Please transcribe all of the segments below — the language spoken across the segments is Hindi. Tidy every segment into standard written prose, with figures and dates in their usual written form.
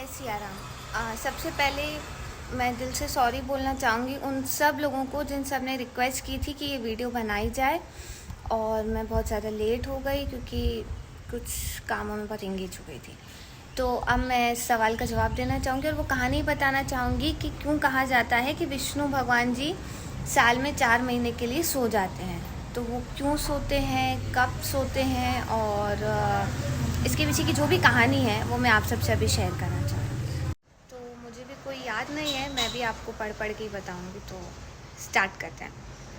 सिया राम। सबसे पहले मैं दिल से सॉरी बोलना चाहूँगी उन सब लोगों को जिन सब ने रिक्वेस्ट की थी कि ये वीडियो बनाई जाए, और मैं बहुत ज़्यादा लेट हो गई क्योंकि कुछ कामों में बहुत इंगेज हो गई थी। तो अब मैं सवाल का जवाब देना चाहूँगी और वो कहानी बताना चाहूँगी कि क्यों कहा जाता है कि विष्णु भगवान जी साल में 4 महीने के लिए सो जाते हैं। तो वो क्यों सोते हैं, कब सोते हैं, और इसके पीछे की जो भी कहानी है वो मैं आप सबसे अभी शेयर करना चाहूँगी। तो मुझे भी कोई याद नहीं है, मैं भी आपको पढ़ के ही बताऊँगी। तो स्टार्ट करते हैं।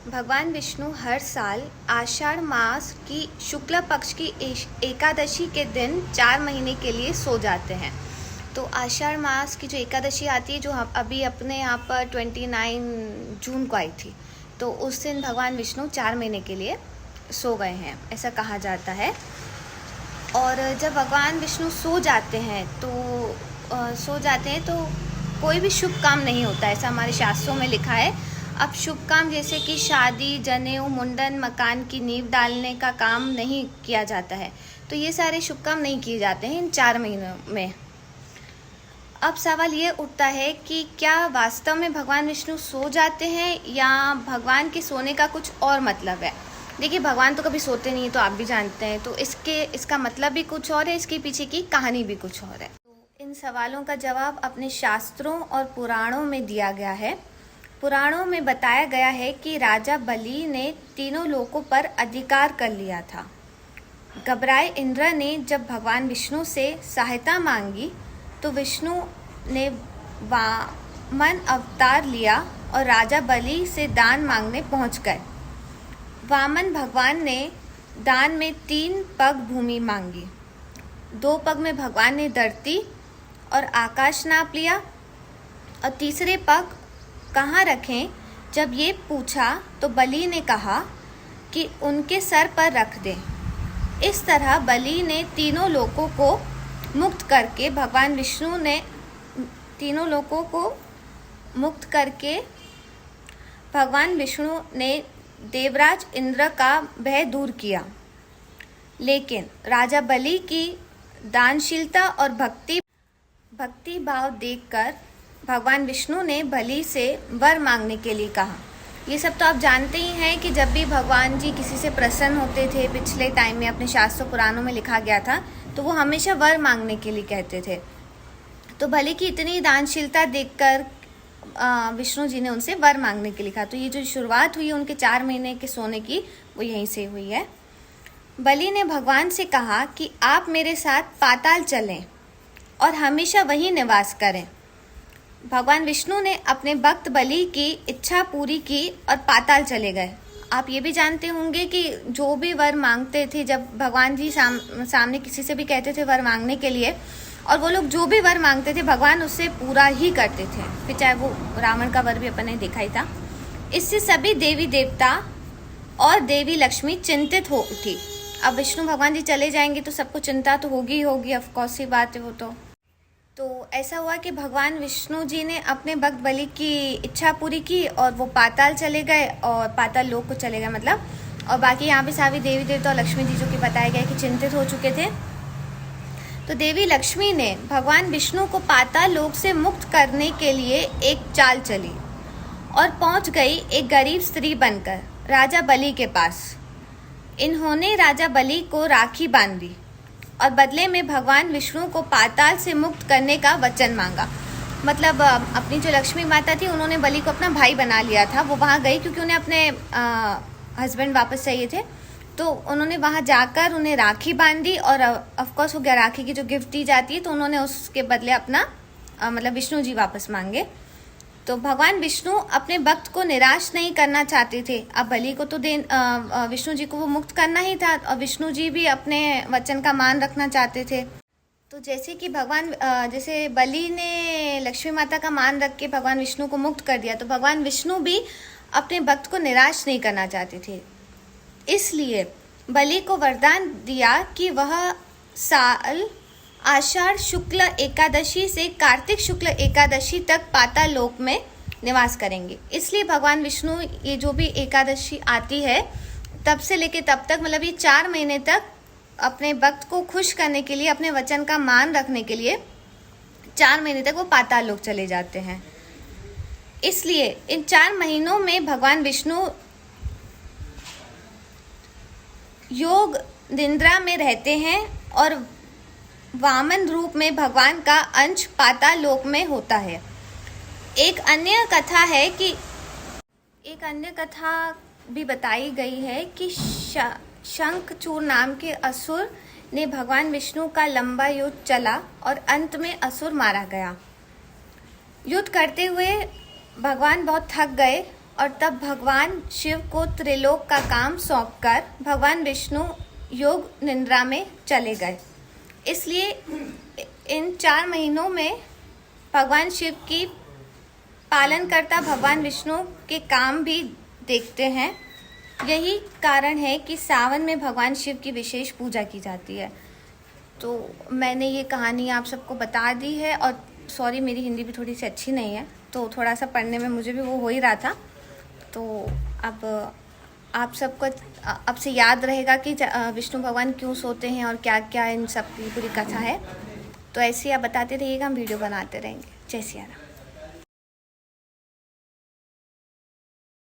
भगवान विष्णु हर साल आषाढ़ मास की शुक्ल पक्ष की एकादशी के दिन 4 महीने के लिए सो जाते हैं। तो आषाढ़ मास की जो एकादशी आती है, जो अभी अपने यहाँ पर 29 जून को आई थी, तो उस दिन भगवान विष्णु 4 महीने के लिए सो गए हैं, ऐसा कहा जाता है। और जब भगवान विष्णु सो जाते हैं तो कोई भी शुभ काम नहीं होता, ऐसा हमारे शास्त्रों में लिखा है। अब शुभ काम जैसे कि शादी, जनेऊ, मुंडन, मकान की नींव डालने का काम नहीं किया जाता है। तो ये सारे शुभ काम नहीं किए जाते हैं इन 4 महीनों में। अब सवाल ये उठता है कि क्या वास्तव में भगवान विष्णु सो जाते हैं या भगवान के सोने का कुछ और मतलब है। देखिए, भगवान तो कभी सोते नहीं, तो आप भी जानते हैं। तो इसका मतलब भी कुछ और है, इसके पीछे की कहानी भी कुछ और है। तो इन सवालों का जवाब अपने शास्त्रों और पुराणों में दिया गया है। पुराणों में बताया गया है कि राजा बलि ने तीनों लोकों पर अधिकार कर लिया था। घबराए इंद्र ने जब भगवान विष्णु से सहायता मांगी तो विष्णु ने वामन अवतार लिया और राजा बलि से दान मांगने पहुंच गए। वामन भगवान ने दान में 3 पग भूमि मांगी। 2 पग में भगवान ने धरती और आकाश नाप लिया, और तीसरे पग कहाँ रखें जब ये पूछा तो बलि ने कहा कि उनके सर पर रख दें। इस तरह बलि ने तीनों लोकों को मुक्त करके भगवान विष्णु ने भगवान विष्णु ने देवराज इंद्र का भय दूर किया। लेकिन राजा बलि की दानशीलता और भक्ति भाव देखकर भगवान विष्णु ने बलि से वर मांगने के लिए कहा। ये सब तो आप जानते ही हैं कि जब भी भगवान जी किसी से प्रसन्न होते थे, पिछले टाइम में अपने शास्त्र पुराणों में लिखा गया था, तो वो हमेशा वर मांगने के लिए कहते थे। तो बलि की इतनी दानशीलता देखकर विष्णु जी ने उनसे वर मांगने के लिए कहा। तो ये जो शुरुआत हुई उनके 4 महीने के सोने की, वो यहीं से हुई है। बलि ने भगवान से कहा कि आप मेरे साथ पाताल चलें और हमेशा वहीं निवास करें। भगवान विष्णु ने अपने भक्त बलि की इच्छा पूरी की और पाताल चले गए। आप ये भी जानते होंगे कि जो भी वर मांगते थे, जब भगवान जी सामने किसी से भी कहते थे वर मांगने के लिए, और वो लोग जो भी वर मांगते थे भगवान उससे पूरा ही करते थे। फिर चाहे वो रावण का वर भी अपन ने देखा ही था। इससे सभी देवी देवता और देवी लक्ष्मी चिंतित हो उठी। अब विष्णु भगवान जी चले जाएंगे तो सबको चिंता तो होगी ही होगी, ऑफकोर्स सी बात है वो तो ऐसा हुआ कि भगवान विष्णु जी ने अपने भक्त बलि की इच्छा पूरी की और वो पाताल चले गए, और पाताल लोक को चले गए मतलब। और बाकी यहाँ पे सभी देवी देवता और लक्ष्मी जी जो कि बताया गया कि चिंतित हो चुके थे। तो देवी लक्ष्मी ने भगवान विष्णु को पाताल लोक से मुक्त करने के लिए एक चाल चली और पहुंच गई एक गरीब स्त्री बनकर राजा बलि के पास। इन्होंने राजा बलि को राखी बांधी और बदले में भगवान विष्णु को पाताल से मुक्त करने का वचन मांगा। मतलब अपनी जो लक्ष्मी माता थी, उन्होंने बलि को अपना भाई बना लिया था। वो वहाँ गई क्योंकि उन्हें अपने हस्बैंड वापस चाहिए थे। तो उन्होंने वहाँ जाकर उन्हें राखी बांधी, और ऑफकोर्स हो गया राखी की जो गिफ्ट दी जाती है, तो उन्होंने उसके बदले अपना मतलब विष्णु जी वापस मांगे। तो भगवान विष्णु अपने भक्त को निराश नहीं करना चाहते थे। अब बलि को तो विष्णु जी को वो मुक्त करना ही था, और विष्णु जी भी अपने वचन का मान रखना चाहते थे। तो जैसे कि जैसे बलि ने लक्ष्मी माता का मान रख के भगवान विष्णु को मुक्त कर दिया, तो भगवान विष्णु भी अपने भक्त को निराश नहीं करना चाहते थे। इसलिए बलि को वरदान दिया कि वह साल आषाढ़ शुक्ल एकादशी से कार्तिक शुक्ल एकादशी तक पाताल लोक में निवास करेंगे। इसलिए भगवान विष्णु ये जो भी एकादशी आती है तब से लेके तब तक, मतलब ये 4 महीने तक अपने भक्त को खुश करने के लिए, अपने वचन का मान रखने के लिए 4 महीने तक वो पाताल लोक चले जाते हैं। इसलिए इन 4 महीनों में भगवान विष्णु योग निद्रा में रहते हैं और वामन रूप में भगवान का अंश पाताल लोक में होता है। एक अन्य कथा भी बताई गई है कि शंखचूड़ नाम के असुर ने भगवान विष्णु का लंबा युद्ध चला और अंत में असुर मारा गया। युद्ध करते हुए भगवान बहुत थक गए और तब भगवान शिव को त्रिलोक का काम सौंपकर भगवान विष्णु योग निद्रा में चले गए। इसलिए इन 4 महीनों में भगवान शिव की पालनकर्ता भगवान विष्णु के काम भी देखते हैं। यही कारण है कि सावन में भगवान शिव की विशेष पूजा की जाती है। तो मैंने ये कहानी आप सबको बता दी है और सॉरी मेरी हिंदी भी थोड़ी सी अच्छी नहीं है, तो थोड़ा सा पढ़ने में मुझे भी वो हो ही रहा था। तो अब आप सबको अब से याद रहेगा कि विष्णु भगवान क्यों सोते हैं और क्या क्या इन सब की पूरी कथा है। तो ऐसे ही आप बताते रहिएगा, हम वीडियो बनाते रहेंगे। जय सिया राम।